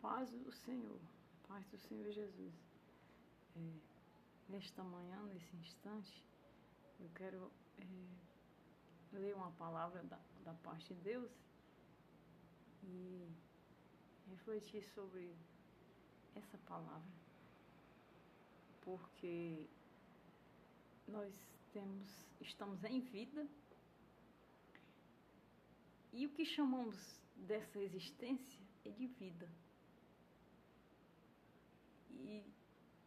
Paz do Senhor, paz do Senhor Jesus. Nesta manhã, nesse instante, eu quero ler uma palavra da parte de Deus e refletir sobre essa palavra, porque nós estamos em vida e o que chamamos dessa existência é de vida. E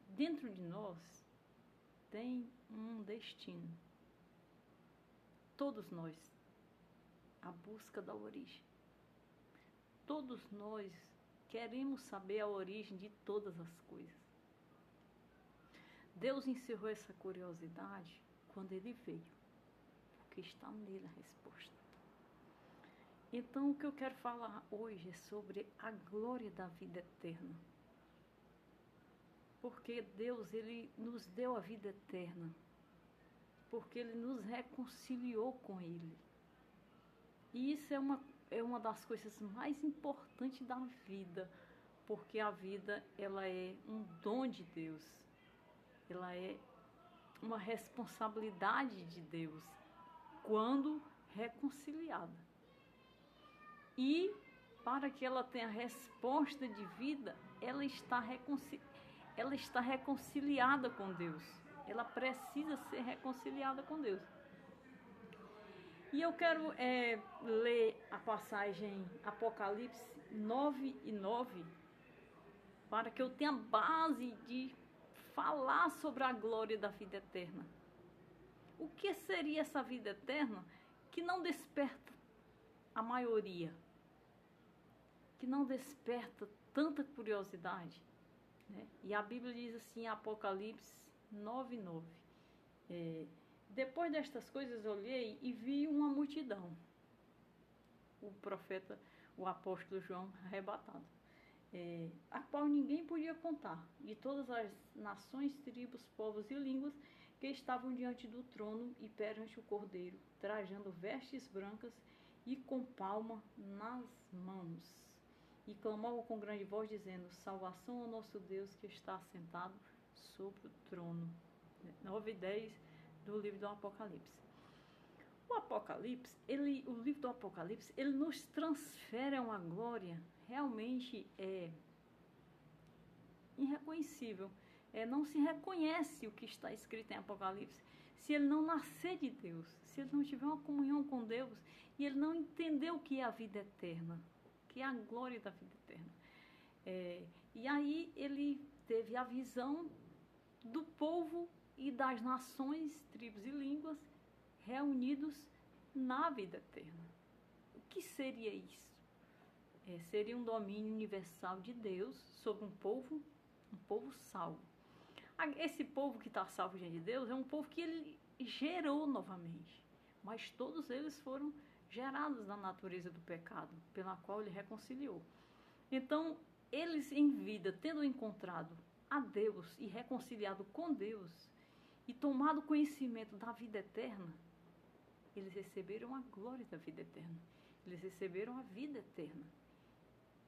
dentro de nós tem um destino. Todos nós, a busca da origem. Todos nós queremos saber a origem de todas as coisas. Deus encerrou essa curiosidade quando Ele veio, porque está nele a resposta. Então, o que eu quero falar hoje é sobre a glória da vida eterna. Porque Deus, Ele nos deu a vida eterna. Porque Ele nos reconciliou com Ele. E isso é uma das coisas mais importantes da vida. Porque a vida, ela é um dom de Deus. Ela é uma responsabilidade de Deus, quando reconciliada. E para que ela tenha resposta de vida, ela está reconciliada com Deus. Ela precisa ser reconciliada com Deus. E eu quero ler a passagem Apocalipse 9:9, para que eu tenha base de falar sobre a glória da vida eterna. O que seria essa vida eterna que não desperta a maioria, que não desperta tanta curiosidade, né? E a Bíblia diz assim, Apocalipse 9:9, depois destas coisas olhei e vi uma multidão, o profeta, o apóstolo João arrebatado, a qual ninguém podia contar, de todas as nações, tribos, povos e línguas que estavam diante do trono e perante o Cordeiro, trajando vestes brancas e com palma nas mãos. E clamavam com grande voz, dizendo, salvação ao nosso Deus que está assentado sobre o trono. 9:10 do livro do Apocalipse. O Apocalipse, o livro do Apocalipse, ele nos transfere a uma glória realmente irreconhecível. Não se reconhece o que está escrito em Apocalipse se ele não nascer de Deus, se ele não tiver uma comunhão com Deus e ele não entender o que é a vida eterna, que é a glória da vida eterna. E aí ele teve a visão do povo e das nações, tribos e línguas reunidos na vida eterna. O que seria isso? Seria um domínio universal de Deus sobre um povo salvo. Esse povo que está salvo diante de Deus é um povo que ele gerou novamente, mas todos eles foram gerados na natureza do pecado, pela qual ele reconciliou. Então, eles em vida, tendo encontrado a Deus e reconciliado com Deus, e tomado conhecimento da vida eterna, eles receberam a glória da vida eterna. Eles receberam a vida eterna.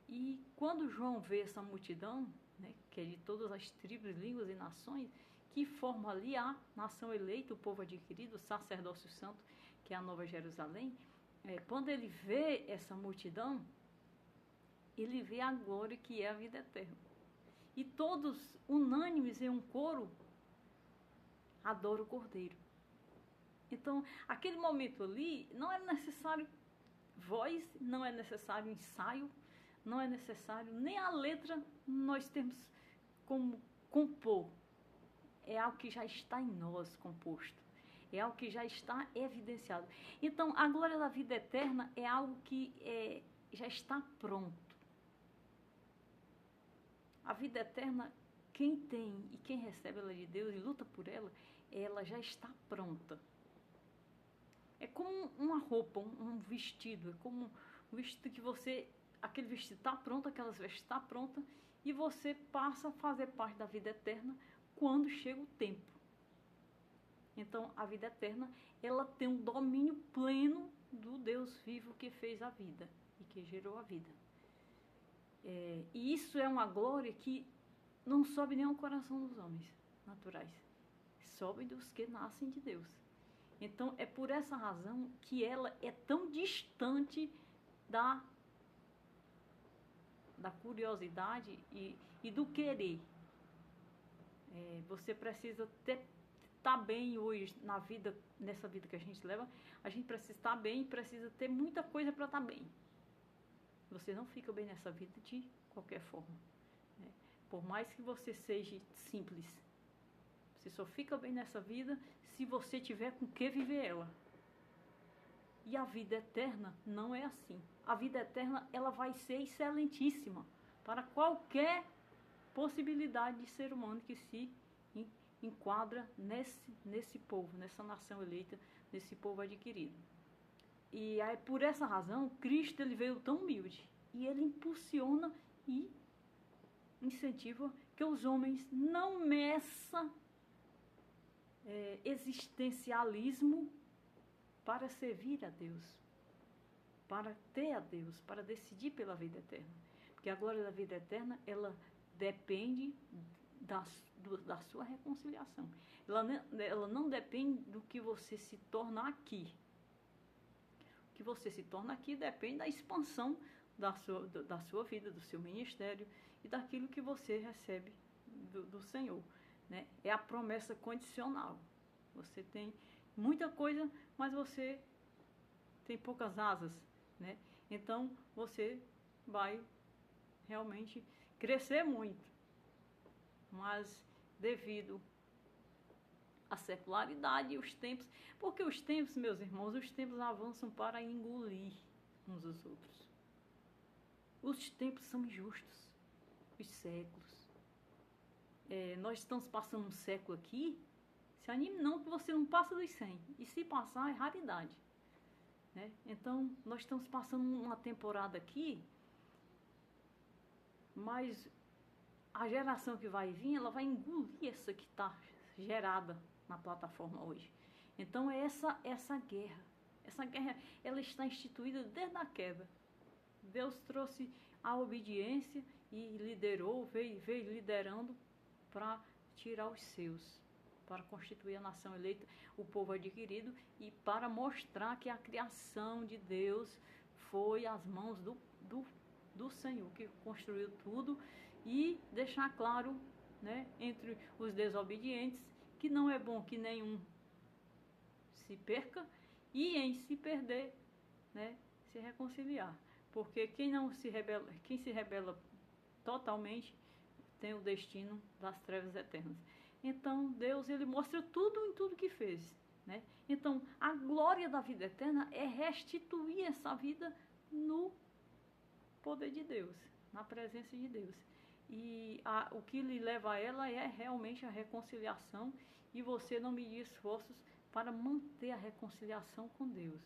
E quando João vê essa multidão, né, que é de todas as tribos, línguas e nações, que formam ali a nação eleita, o povo adquirido, o sacerdócio santo, que é a Nova Jerusalém, quando ele vê essa multidão, ele vê a glória que é a vida eterna. E todos, unânimes em um coro, adoram o Cordeiro. Então, aquele momento ali, não é necessário voz, não é necessário ensaio, não é necessário nem a letra nós temos como compor. É algo que já está em nós composto. É algo que já está evidenciado. Então, a glória da vida eterna é algo que já está pronto. A vida eterna, quem tem e quem recebe ela de Deus e luta por ela, ela já está pronta. É como uma roupa, um vestido. É como um vestido que você... Aquele vestido está pronto, aquelas vestes estão prontas, e você passa a fazer parte da vida eterna quando chega o tempo. Então, a vida eterna, ela tem um domínio pleno do Deus vivo que fez a vida e que gerou a vida. E isso é uma glória que não sobe nem ao coração dos homens naturais. Sobe dos que nascem de Deus. Então, é por essa razão que ela é tão distante da curiosidade e do querer. Você precisa estar bem hoje nessa vida que a gente leva. A gente precisa estar bem e precisa ter muita coisa para estar bem. Você não fica bem nessa vida de qualquer forma. Por mais que você seja simples, você só fica bem nessa vida se você tiver com que viver ela. E a vida eterna não é assim. A vida eterna, ela vai ser excelentíssima para qualquer possibilidade de ser humano que se enquadra nesse povo, nessa nação eleita, nesse povo adquirido. E aí, por essa razão, Cristo ele veio tão humilde. E ele impulsiona e incentiva que os homens não meçam existencialismo para servir a Deus, para ter a Deus, para decidir pela vida eterna. Porque a glória da vida eterna, ela depende da sua reconciliação. Ela não depende do que você se torna aqui. O que você se torna aqui depende da expansão da sua vida, do seu ministério e daquilo que você recebe do Senhor. Né? É a promessa condicional. Você tem muita coisa, mas você tem poucas asas. Né? Então, você vai realmente crescer muito. Mas devido à secularidade e os tempos, porque os tempos, meus irmãos, os tempos avançam para engolir uns aos outros. Os tempos são injustos, os séculos. Nós estamos passando um século aqui, se anime não que você não passa dos 100, e se passar é raridade. Né? Então, nós estamos passando uma temporada aqui, mas a geração que vai vir, ela vai engolir essa que está gerada na plataforma hoje. Então, é essa guerra. Essa guerra, ela está instituída desde a queda. Deus trouxe a obediência e liderou, veio liderando para tirar os seus, para constituir a nação eleita, o povo adquirido, e para mostrar que a criação de Deus foi às mãos do Senhor, que construiu tudo, e deixar claro, né, entre os desobedientes, que não é bom que nenhum se perca, e em se perder, né, se reconciliar. Porque quem se rebela totalmente tem o destino das trevas eternas. Então, Deus, ele mostra tudo em tudo que fez. Né? Então, a glória da vida eterna é restituir essa vida no poder de Deus, na presença de Deus. E o que lhe leva a ela é realmente a reconciliação, e você não medir esforços para manter a reconciliação com Deus.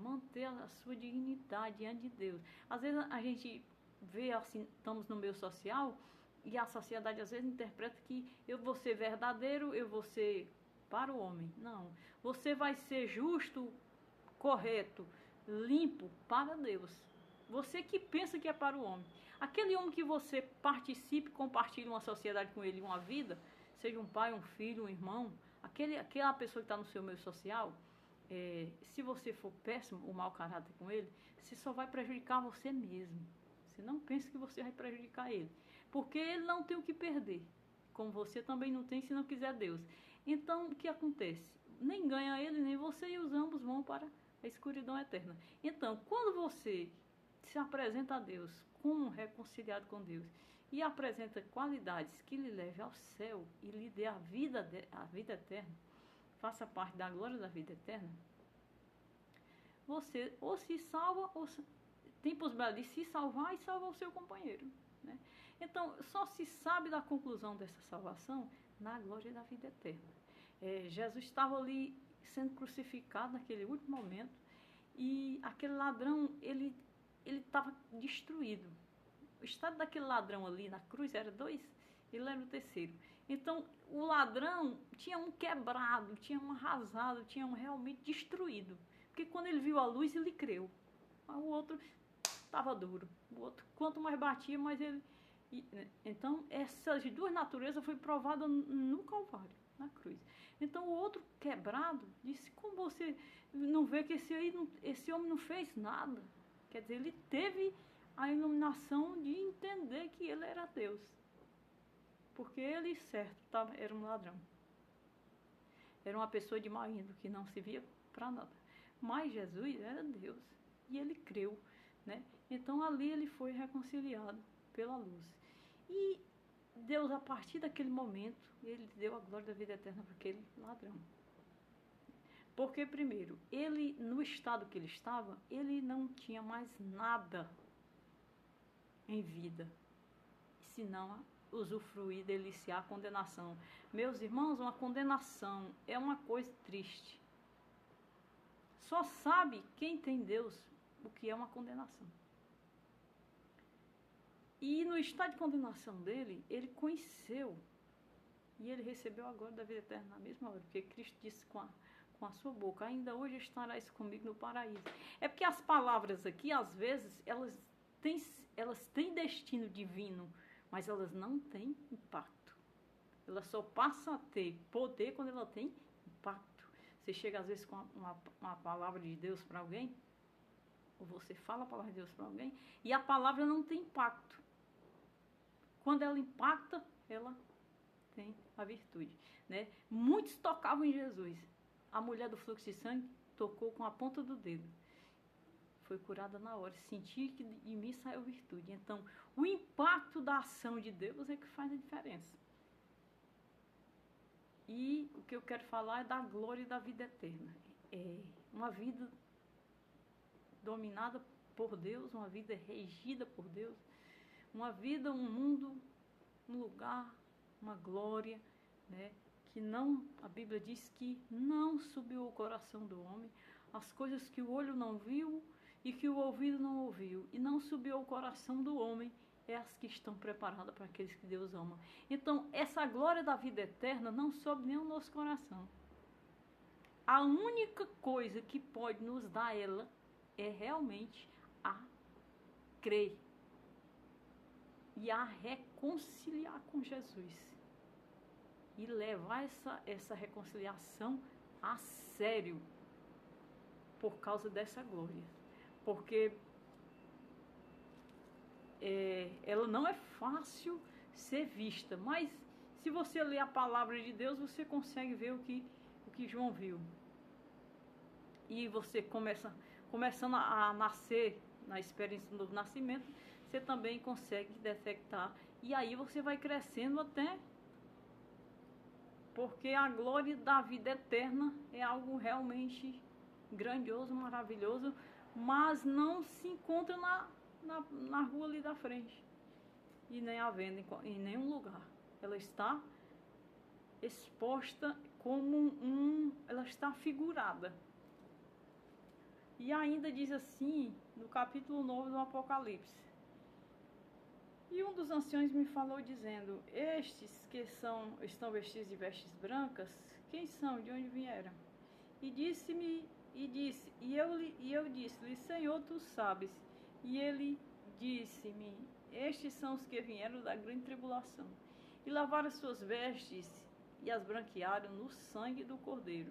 Manter a sua dignidade diante de Deus. Às vezes a gente vê assim, estamos no meio social, e a sociedade às vezes interpreta que eu vou ser verdadeiro, eu vou ser para o homem. Não, você vai ser justo, correto, limpo para Deus. Você que pensa que é para o homem. Aquele homem que você participe, compartilhe uma sociedade com ele, uma vida, seja um pai, um filho, um irmão, aquela pessoa que está no seu meio social, se você for péssimo, o mau caráter com ele, você só vai prejudicar você mesmo. Você não pense que você vai prejudicar ele. Porque ele não tem o que perder. Como você também não tem se não quiser Deus. Então, o que acontece? Nem ganha ele, nem você, e os ambos vão para a escuridão eterna. Então, quando você se apresenta a Deus como reconciliado com Deus e apresenta qualidades que lhe leve ao céu e lhe dê a vida eterna, faça parte da glória da vida eterna, você ou se salva ou tem possibilidade de se salvar e salvar o seu companheiro. Né? Então, só se sabe da conclusão dessa salvação na glória da vida eterna. Jesus estava ali sendo crucificado naquele último momento, e aquele ladrão, ele estava destruído. O estado daquele ladrão ali na cruz era 2, ele era o 3º. Então, o ladrão tinha um quebrado, tinha um arrasado, tinha um realmente destruído. Porque quando ele viu a luz, ele creu. O outro estava duro. O outro, quanto mais batia, mais ele... Então, essas duas naturezas foi provada no Calvário, na cruz. Então, o outro quebrado disse, como você não vê que esse homem não fez nada? Quer dizer, ele teve a iluminação de entender que ele era Deus. Porque ele, certo, era um ladrão. Era uma pessoa de má índole, que não se via para nada. Mas Jesus era Deus. E ele creu, né? Então, ali ele foi reconciliado pela luz. E Deus, a partir daquele momento, ele deu a glória da vida eterna para aquele ladrão. Porque, primeiro, ele, no estado que ele estava, ele não tinha mais nada em vida, senão usufruir, deliciar a condenação. Meus irmãos, uma condenação é uma coisa triste. Só sabe quem tem Deus o que é uma condenação. E no estado de condenação dele, ele conheceu e ele recebeu a glória da vida eterna na mesma hora, porque Cristo disse com a sua boca, ainda hoje estarás comigo no paraíso. É porque as palavras aqui, às vezes, elas têm destino divino, mas elas não têm impacto. Ela só passa a ter poder quando ela tem impacto. Você chega às vezes com uma palavra de Deus para alguém, ou você fala a palavra de Deus para alguém, e a palavra não tem impacto. Quando ela impacta, ela tem a virtude, né? Muitos tocavam em Jesus. A mulher do fluxo de sangue tocou com a ponta do dedo. Foi curada na hora. Senti que de mim saiu virtude. Então, o impacto da ação de Deus é que faz a diferença. E o que eu quero falar é da glória e da vida eterna. É uma vida dominada por Deus, uma vida regida por Deus, uma vida, um mundo, um lugar, uma glória, né? Que não, a Bíblia diz que não subiu o coração do homem, as coisas que o olho não viu e que o ouvido não ouviu, e não subiu ao coração do homem, é as que estão preparadas para aqueles que Deus ama. Então, essa glória da vida eterna não sobe nem o nosso coração. A única coisa que pode nos dar ela é realmente a crer e a reconciliar com Jesus. E levar essa reconciliação a sério por causa dessa glória. Porque ela não é fácil ser vista, mas se você ler a palavra de Deus, você consegue ver o que João viu. E você começando a nascer na experiência do novo nascimento, você também consegue detectar. E aí você vai crescendo até... Porque a glória da vida eterna é algo realmente grandioso, maravilhoso, mas não se encontra na rua ali da frente. E nem à venda em nenhum lugar. Ela está exposta como ela está figurada. E ainda diz assim, no capítulo 9 do Apocalipse. E um dos anciões me falou dizendo, estes que estão vestidos de vestes brancas, quem são? De onde vieram? E eu disse-lhe, Senhor, tu sabes. E ele disse-me, estes são os que vieram da grande tribulação, e lavaram as suas vestes, e as branquearam no sangue do Cordeiro.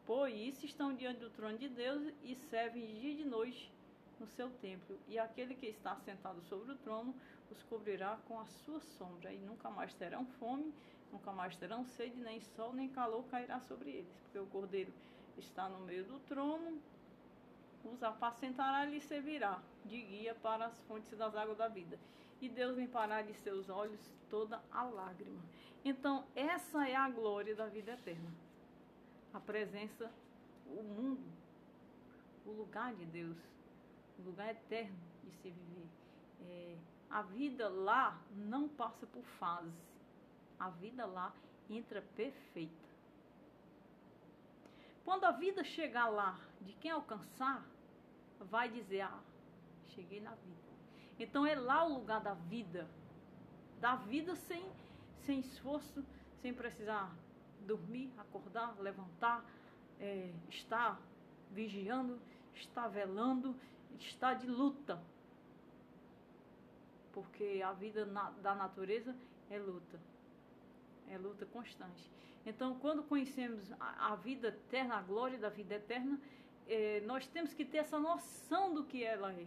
Por isso estão diante do trono de Deus, e servem dia e de noite no seu templo. E aquele que está sentado sobre o trono os cobrirá com a sua sombra, e nunca mais terão fome, nunca mais terão sede, nem sol, nem calor cairá sobre eles, porque o Cordeiro está no meio do trono, os apacentará e lhes servirá de guia para as fontes das águas da vida, e Deus limpará de seus olhos toda a lágrima. Então, essa é a glória da vida eterna, a presença, o mundo, o lugar de Deus, o lugar eterno de se viver. A vida lá não passa por fase. A vida lá entra perfeita. Quando a vida chegar lá, de quem alcançar, vai dizer, cheguei na vida. Então é lá o lugar da vida sem esforço, sem precisar dormir, acordar, levantar, estar vigiando, estar velando, estar de luta. porque a vida da natureza é luta constante. Então, quando conhecemos a vida eterna, a glória da vida eterna, nós temos que ter essa noção do que ela é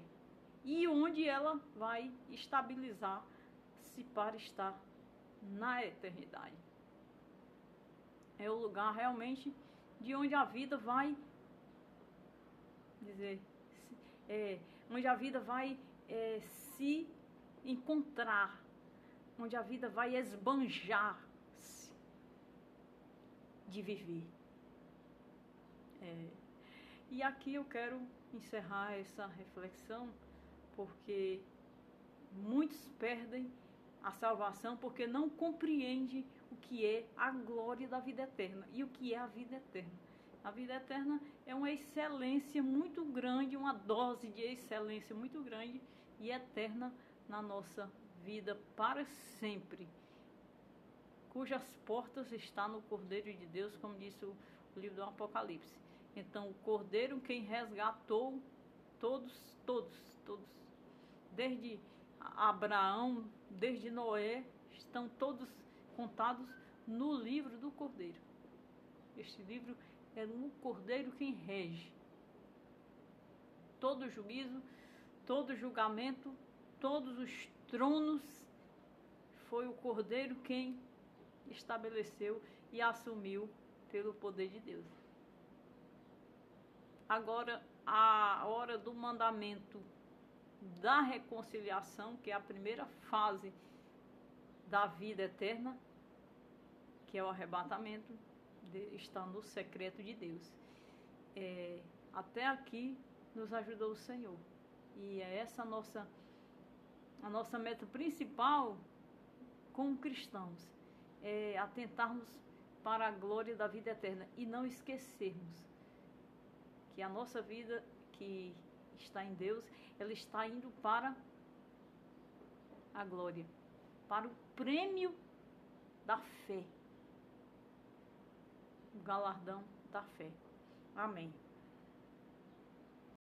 e onde ela vai estabilizar-se para estar na eternidade. É o lugar realmente de onde a vida vai onde a vida vai se encontrar, onde a vida vai esbanjar-se de viver. E aqui eu quero encerrar essa reflexão, porque muitos perdem a salvação porque não compreendem o que é a glória da vida eterna e o que é a vida eterna. A vida eterna é uma excelência muito grande, uma dose de excelência muito grande e eterna na nossa vida para sempre, cujas portas estão no Cordeiro de Deus, como disse o livro do Apocalipse. Então, o Cordeiro, quem resgatou todos, desde Abraão, desde Noé, estão todos contados no livro do Cordeiro. Este livro é o Cordeiro quem rege todo juízo, todo julgamento, todos os tronos. Foi o Cordeiro quem estabeleceu e assumiu pelo poder de Deus. Agora, a hora do mandamento da reconciliação, que é a primeira fase da vida eterna, que é o arrebatamento, está no secreto de Deus. Até aqui nos ajudou o Senhor. E é essa a nossa meta principal como cristãos, é atentarmos para a glória da vida eterna e não esquecermos que a nossa vida que está em Deus, ela está indo para a glória, para o prêmio da fé, o galardão da fé. Amém.